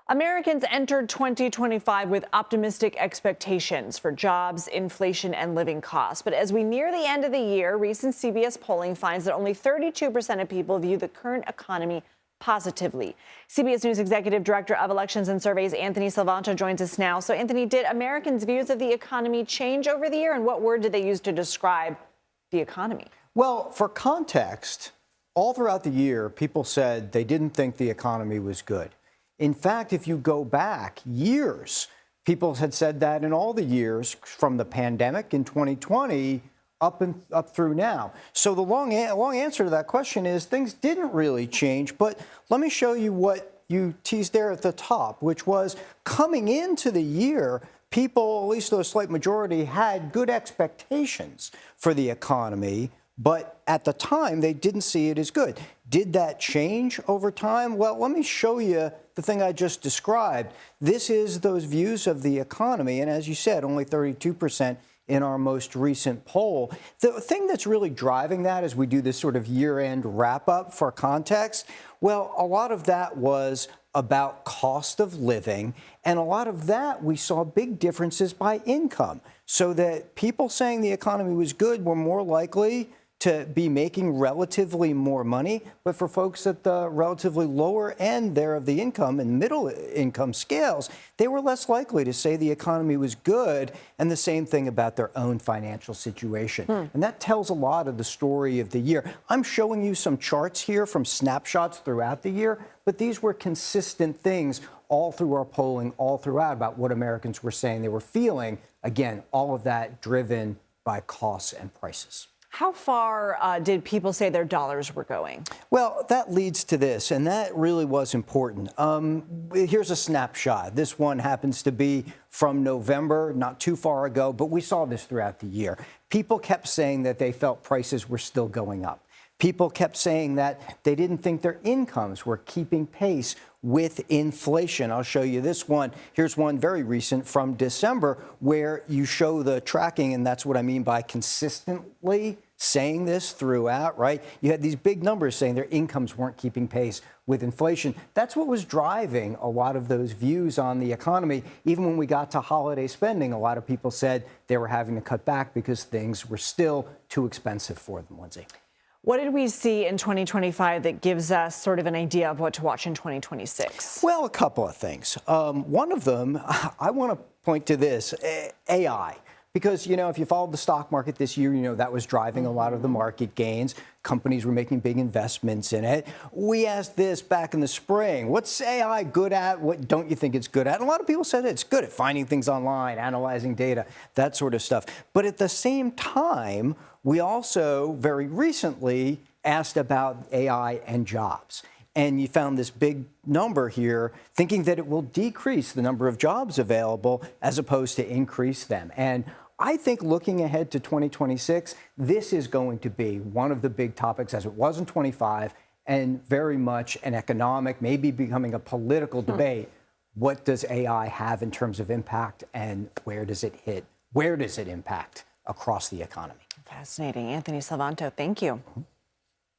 Americans entered 2025 with optimistic expectations for jobs, inflation, and living costs. But as we near the end of the year, recent CBS polling finds that only 32% of people view the current economy positively. CBS News Executive Director of Elections and Surveys, Anthony Salvanto, joins us now. So, Anthony, did Americans' views of the economy change over the year? And what word did they use to describe the economy? Well, for context, all throughout the year, people said they didn't think the economy was good. In fact, if you go back years, people had said that in all the years from the pandemic in 2020 up through now. So the long answer to that question is things didn't really change. But let me show you what you teased there at the top, which was coming into the year, people, at least a slight majority, had good expectations for the economy. But at the time, they didn't see it as good. Did that change over time? Well, let me show you the thing I just described. This is those views of the economy. And as you said, only 32% in our most recent poll. The thing that's really driving that as we do this sort of year-end wrap-up for context, well, a lot of that was about cost of living. And a lot of that, we saw big differences by income. So that people saying the economy was good were more likely to be making relatively more money. But for folks at the relatively lower end there of the income and middle income scales, they were less likely to say the economy was good, and the same thing about their own financial situation. And that tells a lot of the story of the year. I'm showing you some charts here from snapshots throughout the year, but these were consistent things all through our polling, all throughout, about what Americans were saying they were feeling. Again, all of that driven by costs and prices. How far did people say their dollars were going? Well, that leads to this, and that really was important. Here's a snapshot. This one happens to be from November, not too far ago, but we saw this throughout the year. People kept saying that they felt prices were still going up. People kept saying that they didn't think their incomes were keeping pace with inflation. I'll show you this one. Here's one very recent from December where you show the tracking, and that's what I mean by consistently saying this throughout, right? You had these big numbers saying their incomes weren't keeping pace with inflation. That's what was driving a lot of those views on the economy. Even when we got to holiday spending, a lot of people said they were having to cut back because things were still too expensive for them, Lindsay. What did we see in 2025 that gives us sort of an idea of what to watch in 2026? Well, a couple of things. One of them, I want to point to this, AI. Because, you know, if you followed the stock market this year, you know, that was driving a lot of the market gains. Companies were making big investments in it. We asked this back in the spring. What's AI good at? What don't you think it's good at? And a lot of people said it's good at finding things online, analyzing data, that sort of stuff. But at the same time, we also very recently asked about AI and jobs. And you found this big number here, thinking that it will decrease the number of jobs available as opposed to increase them. And I think looking ahead to 2026, this is going to be one of the big topics, as it was in 25, and very much an economic, maybe becoming a political debate. What does AI have in terms of impact, and where does it hit? Where does it impact across the economy? Fascinating. Anthony Salvanto, thank you.